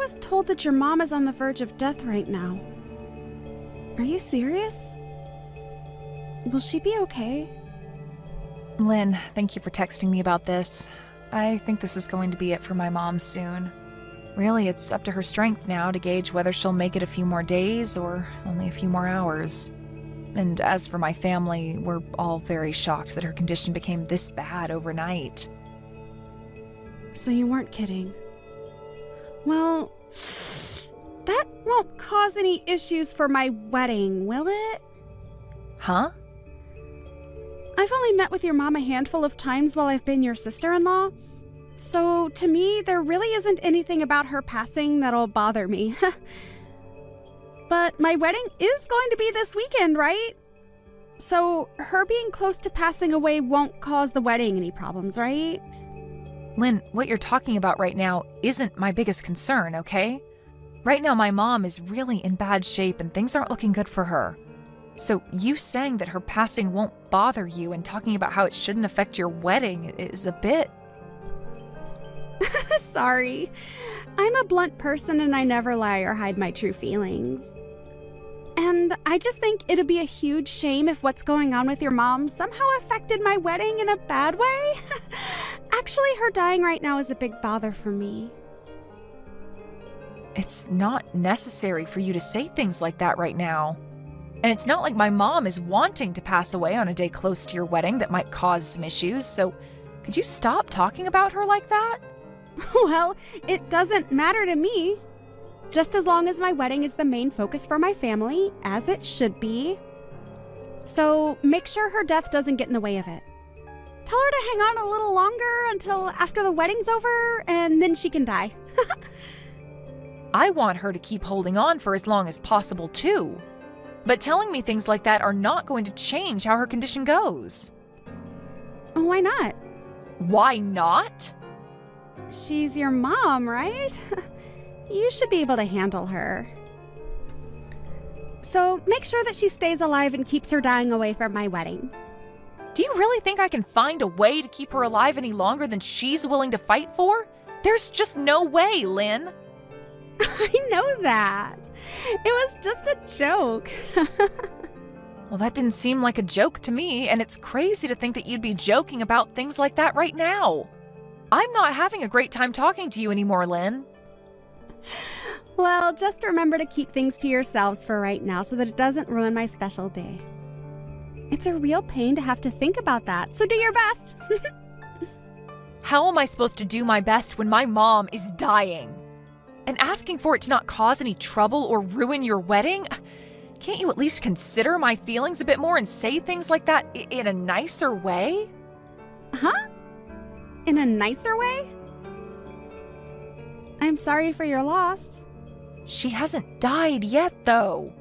was told that your mom is on the verge of death right now. Are you serious? Will she be okay? Lynn, thank you for texting me about this. I think this is going to be it for my mom soon. Really, it's up to her strength now to gauge whether she'll make it a few more days or only a few more hours. And as for my family, we're all very shocked that her condition became this bad overnight. So you weren't kidding. Well, that won't cause any issues for my wedding, will it? Huh? I've only met with your mom a handful of times while I've been your sister-in-law, so to me, there really isn't anything about her passing that'll bother me. But my wedding is going to be this weekend, right? So her being close to passing away won't cause the wedding any problems, right? Lynn, what you're talking about right now isn't my biggest concern, okay? Right now, my mom is really in bad shape and things aren't looking good for her. So you saying that her passing won't bother you and talking about how it shouldn't affect your wedding is a bit... Sorry. I'm a blunt person and I never lie or hide my true feelings. And I just think it'd be a huge shame if what's going on with your mom somehow affected my wedding in a bad way. Actually, her dying right now is a big bother for me. It's not necessary for you to say things like that right now. And it's not like my mom is wanting to pass away on a day close to your wedding that might cause some issues, so could you stop talking about her like that? Well, it doesn't matter to me. Just as long as my wedding is the main focus for my family, as it should be. So make sure her death doesn't get in the way of it. Tell her to hang on a little longer until after the wedding's over, and then she can die. I want her to keep holding on for as long as possible, too. But telling me things like that are not going to change how her condition goes. Why not? Why not? She's your mom, right? You should be able to handle her. So make sure that she stays alive and keeps her dying away from my wedding. Do you really think I can find a way to keep her alive any longer than she's willing to fight for? There's just no way, Lynn. I know that. It was just a joke. Well, that didn't seem like a joke to me, and it's crazy to think that you'd be joking about things like that right now. I'm not having a great time talking to you anymore, Lynn. Well, just remember to keep things to yourselves for right now so that it doesn't ruin my special day. It's a real pain to have to think about that, so do your best. How am I supposed to do my best when my mom is dying? And asking for it to not cause any trouble or ruin your wedding? Can't you at least consider my feelings a bit more and say things like that in a nicer way? Huh? In a nicer way? I'm sorry for your loss. She hasn't died yet, though.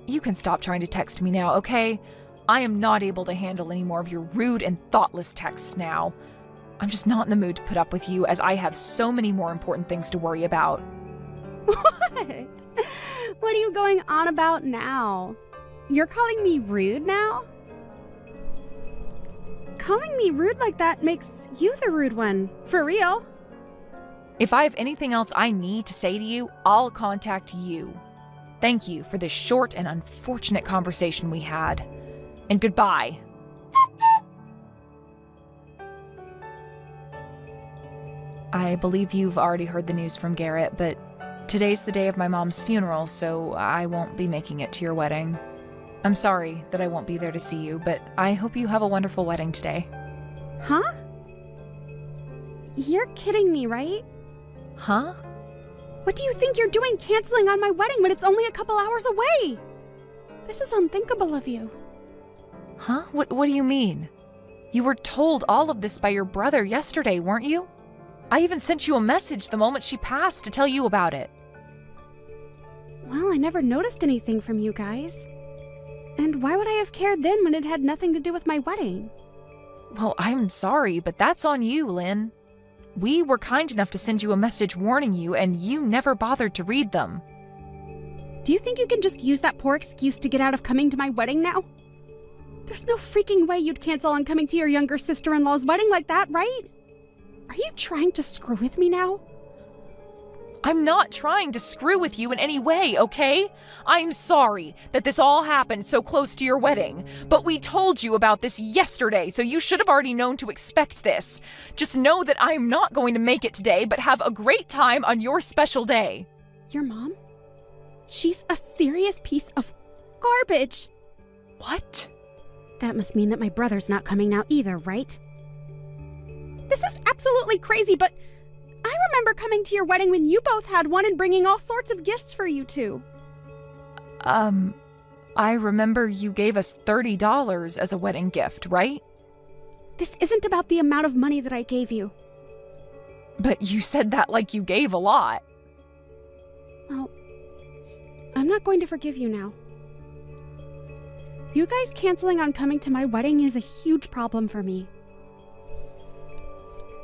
You can stop trying to text me now, okay? I am not able to handle any more of your rude and thoughtless texts now. I'm just not in the mood to put up with you, as I have so many more important things to worry about. What? What are you going on about now? You're calling me rude now? Calling me rude like that makes you the rude one, for real. If I have anything else I need to say to you, I'll contact you. Thank you for this short and unfortunate conversation we had. And goodbye. I believe you've already heard the news from Garrett, but today's the day of my mom's funeral, so I won't be making it to your wedding. I'm sorry that I won't be there to see you, but I hope you have a wonderful wedding today. Huh? You're kidding me, right? Huh? What do you think you're doing canceling on my wedding when it's only a couple hours away? This is unthinkable of you. Huh? What do you mean? You were told all of this by your brother yesterday, weren't you? I even sent you a message the moment she passed to tell you about it. Well, I never noticed anything from you guys. And why would I have cared then when it had nothing to do with my wedding? Well, I'm sorry, but that's on you, Lynn. We were kind enough to send you a message warning you, and you never bothered to read them. Do you think you can just use that poor excuse to get out of coming to my wedding now? There's no freaking way you'd cancel on coming to your younger sister-in-law's wedding like that, right? Are you trying to screw with me now? I'm not trying to screw with you in any way, okay? I'm sorry that this all happened so close to your wedding, but we told you about this yesterday, so you should have already known to expect this. Just know that I'm not going to make it today, but have a great time on your special day. Your mom? She's a serious piece of garbage. What? That must mean that my brother's not coming now either, right? This is absolutely crazy, but I remember coming to your wedding when you both had one and bringing all sorts of gifts for you two. I remember you gave us $30 as a wedding gift, right? This isn't about the amount of money that I gave you. But you said that like you gave a lot. Well, I'm not going to forgive you now. You guys canceling on coming to my wedding is a huge problem for me.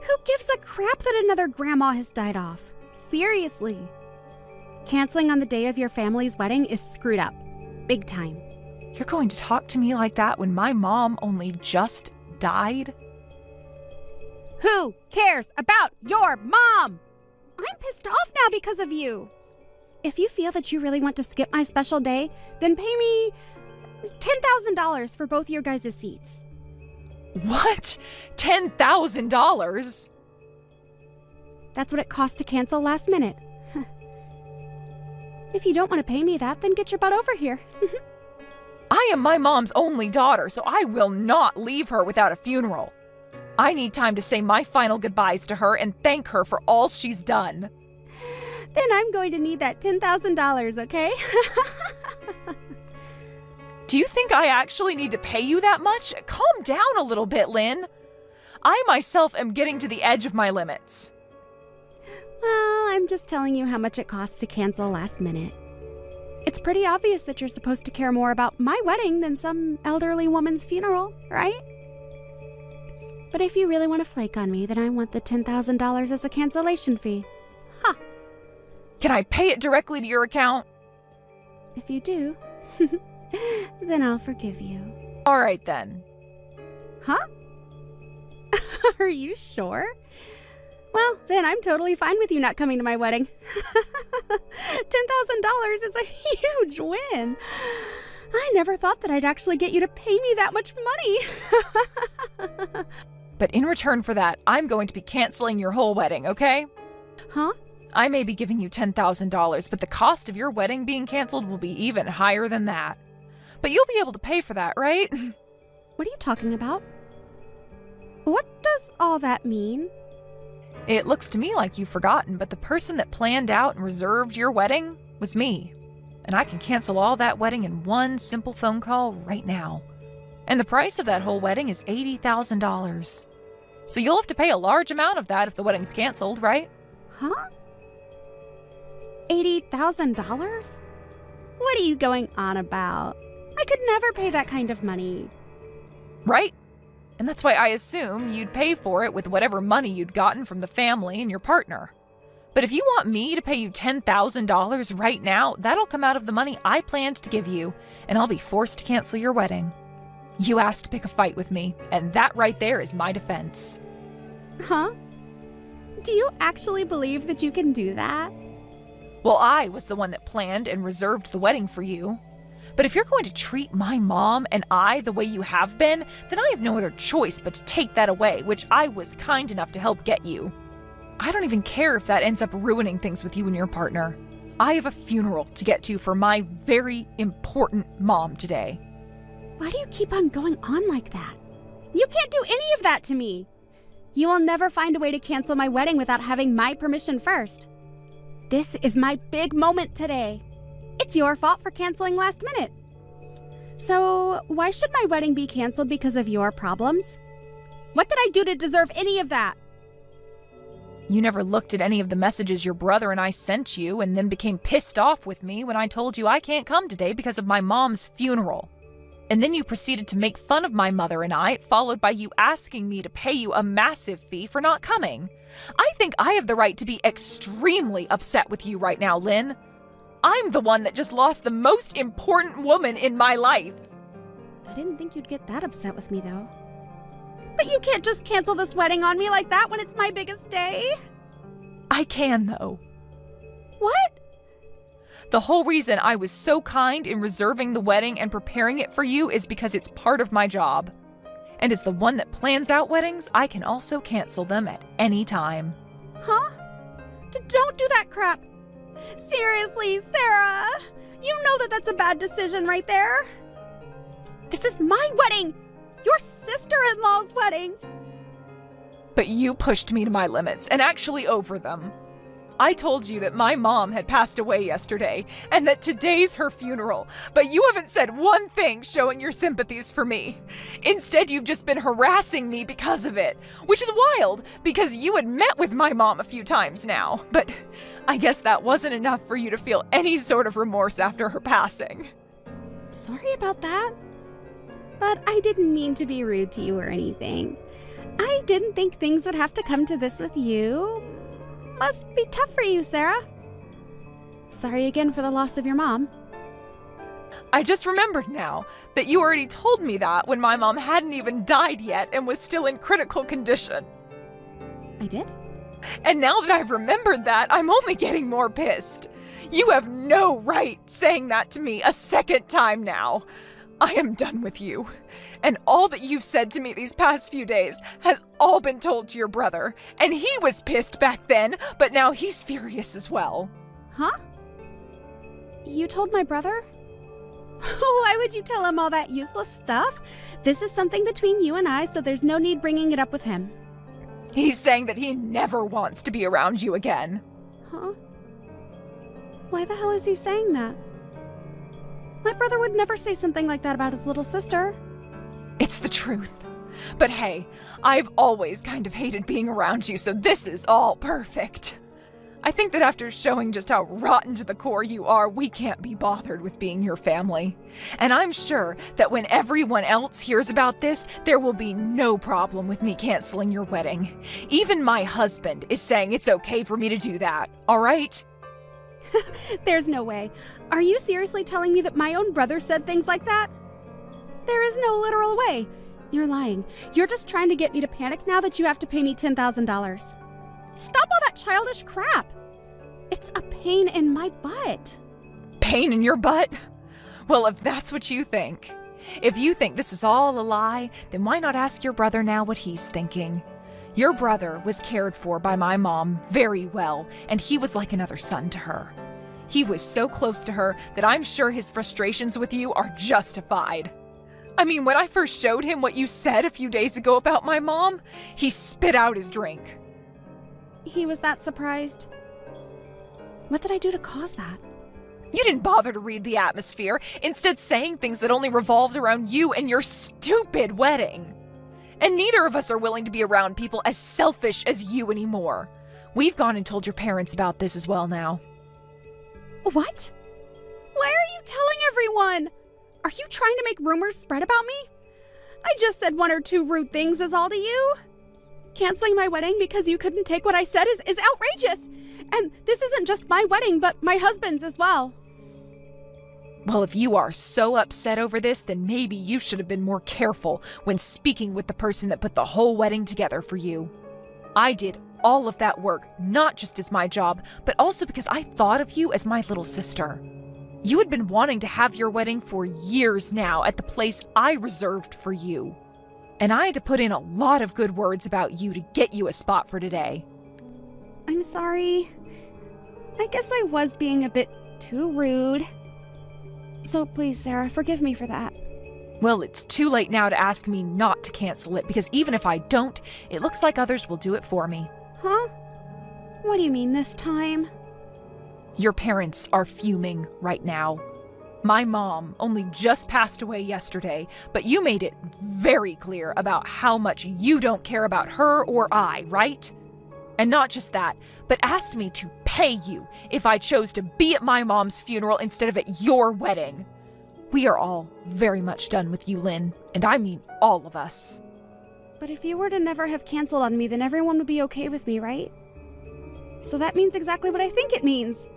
Who gives a crap that another grandma has died off? Seriously. Canceling on the day of your family's wedding is screwed up. Big time. You're going to talk to me like that when my mom only just died? Who cares about your mom? I'm pissed off now because of you. If you feel that you really want to skip my special day, then pay me $10,000 for both your guys' seats. What? $10,000? That's what it cost to cancel last minute. If you don't want to pay me that, then get your butt over here. I am my mom's only daughter, so I will not leave her without a funeral. I need time to say my final goodbyes to her and thank her for all she's done. Then I'm going to need that $10,000, okay? Do you think I actually need to pay you that much? Calm down a little bit, Lynn. I myself am getting to the edge of my limits. Well, I'm just telling you how much it costs to cancel last minute. It's pretty obvious that you're supposed to care more about my wedding than some elderly woman's funeral, right? But if you really want to flake on me, then I want the $10,000 as a cancellation fee. Ha! Can I pay it directly to your account? If you do, then I'll forgive you. All right, then. Huh? Are you sure? Well, then I'm totally fine with you not coming to my wedding. $10,000 is a huge win. I never thought that I'd actually get you to pay me that much money. But in return for that, I'm going to be canceling your whole wedding, okay? Huh? I may be giving you $10,000, but the cost of your wedding being canceled will be even higher than that. But you'll be able to pay for that, right? What are you talking about? What does all that mean? It looks to me like you've forgotten, but the person that planned out and reserved your wedding was me. And I can cancel all that wedding in one simple phone call right now. And the price of that whole wedding is $80,000. So you'll have to pay a large amount of that if the wedding's canceled, right? Huh? $80,000? What are you going on about? I could never pay that kind of money. Right? And that's why I assume you'd pay for it with whatever money you'd gotten from the family and your partner. But if you want me to pay you $10,000 right now, that'll come out of the money I planned to give you, and I'll be forced to cancel your wedding. You asked to pick a fight with me, and that right there is my defense. Huh? Do you actually believe that you can do that? Well, I was the one that planned and reserved the wedding for you. But if you're going to treat my mom and I the way you have been, then I have no other choice but to take that away, which I was kind enough to help get you. I don't even care if that ends up ruining things with you and your partner. I have a funeral to get to for my very important mom today. Why do you keep on going on like that? You can't do any of that to me. You will never find a way to cancel my wedding without having my permission first. This is my big moment today. It's your fault for canceling last minute. So, why should my wedding be canceled because of your problems? What did I do to deserve any of that? You never looked at any of the messages your brother and I sent you and then became pissed off with me when I told you I can't come today because of my mom's funeral. And then you proceeded to make fun of my mother and I, followed by you asking me to pay you a massive fee for not coming. I think I have the right to be extremely upset with you right now, Lynn. I'm the one that just lost the most important woman in my life. I didn't think you'd get that upset with me, though. But you can't just cancel this wedding on me like that when it's my biggest day. I can, though. What? The whole reason I was so kind in reserving the wedding and preparing it for you is because it's part of my job. And as the one that plans out weddings, I can also cancel them at any time. Huh? Don't do that crap. Seriously, Sarah. You know that that's a bad decision right there. This is my wedding. Your sister-in-law's wedding. But you pushed me to my limits, and actually over them. I told you that my mom had passed away yesterday, and that today's her funeral, but you haven't said one thing showing your sympathies for me. Instead, you've just been harassing me because of it, which is wild, because you had met with my mom a few times now, but I guess that wasn't enough for you to feel any sort of remorse after her passing. Sorry about that. But I didn't mean to be rude to you or anything. I didn't think things would have to come to this with you. Must be tough for you, Sarah. Sorry again for the loss of your mom. I just remembered now that you already told me that when my mom hadn't even died yet and was still in critical condition. I did? And now that I've remembered that, I'm only getting more pissed. You have no right saying that to me a second time now. I am done with you. And all that you've said to me these past few days has all been told to your brother. And he was pissed back then, but now he's furious as well. Huh? You told my brother? Why would you tell him all that useless stuff? This is something between you and I, so there's no need bringing it up with him. He's saying that he never wants to be around you again. Huh? Why the hell is he saying that? My brother would never say something like that about his little sister. It's the truth. But hey, I've always kind of hated being around you, so this is all perfect. I think that after showing just how rotten to the core you are, we can't be bothered with being your family. And I'm sure that when everyone else hears about this, there will be no problem with me canceling your wedding. Even my husband is saying it's okay for me to do that, all right? There's no way. Are you seriously telling me that my own brother said things like that? There is no literal way. You're lying. You're just trying to get me to panic now that you have to pay me $10,000. Stop all that childish crap. It's a pain in my butt. Pain in your butt? Well, if that's what you think. If you think this is all a lie, then why not ask your brother now what he's thinking? Your brother was cared for by my mom very well, and he was like another son to her. He was so close to her that I'm sure his frustrations with you are justified. I mean, when I first showed him what you said a few days ago about my mom, he spit out his drink. He was that surprised. What did I do to cause that? You didn't bother to read the atmosphere, instead saying things that only revolved around you and your stupid wedding. And neither of us are willing to be around people as selfish as you anymore. We've gone and told your parents about this as well now. What? Why are you telling everyone? Are you trying to make rumors spread about me? I just said one or two rude things is all to you. Canceling my wedding because you couldn't take what I said is outrageous. And this isn't just my wedding, but my husband's as well. Well, if you are so upset over this, then maybe you should have been more careful when speaking with the person that put the whole wedding together for you. I did all of that work, not just as my job, but also because I thought of you as my little sister. You had been wanting to have your wedding for years now at the place I reserved for you. And I had to put in a lot of good words about you to get you a spot for today. I'm sorry. I guess I was being a bit too rude. So please, Sarah, forgive me for that. Well, it's too late now to ask me not to cancel it, because even if I don't, it looks like others will do it for me. Huh? What do you mean this time? Your parents are fuming right now. My mom only just passed away yesterday, but you made it very clear about how much you don't care about her or I, right? And not just that, but asked me to pay you if I chose to be at my mom's funeral instead of at your wedding. We are all very much done with you, Lynn, and I mean all of us. But if you were to never have canceled on me, then everyone would be okay with me, right? So that means exactly what I think it means.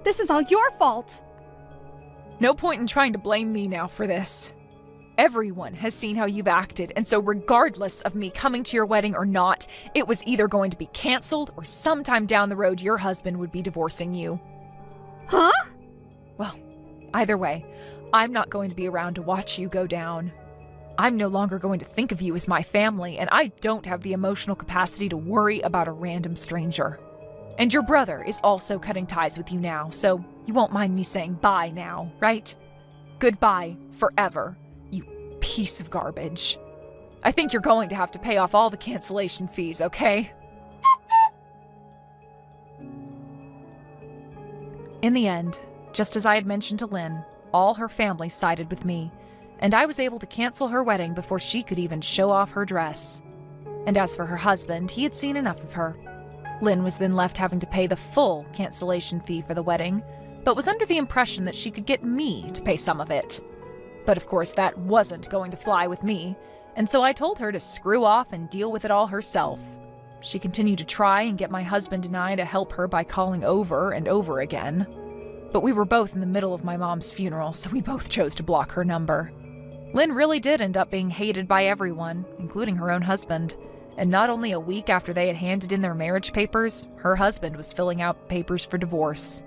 This is all your fault. No point in trying to blame me now for this. Everyone has seen how you've acted, and so regardless of me coming to your wedding or not, it was either going to be canceled or sometime down the road your husband would be divorcing you. Huh? Well, either way, I'm not going to be around to watch you go down. I'm no longer going to think of you as my family, and I don't have the emotional capacity to worry about a random stranger. And your brother is also cutting ties with you now, so you won't mind me saying bye now, right? Goodbye forever, you piece of garbage. I think you're going to have to pay off all the cancellation fees, okay? In the end, just as I had mentioned to Lynn, all her family sided with me, and I was able to cancel her wedding before she could even show off her dress. And as for her husband, he had seen enough of her. Lynn was then left having to pay the full cancellation fee for the wedding, but was under the impression that she could get me to pay some of it. But of course that wasn't going to fly with me, and so I told her to screw off and deal with it all herself. She continued to try and get my husband and I to help her by calling over and over again. But we were both in the middle of my mom's funeral, so we both chose to block her number. Lynn really did end up being hated by everyone, including her own husband. And not only a week after they had handed in their marriage papers, her husband was filling out papers for divorce.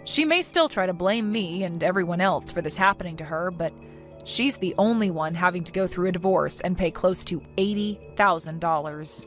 She may still try to blame me and everyone else for this happening to her, but she's the only one having to go through a divorce and pay close to $80,000.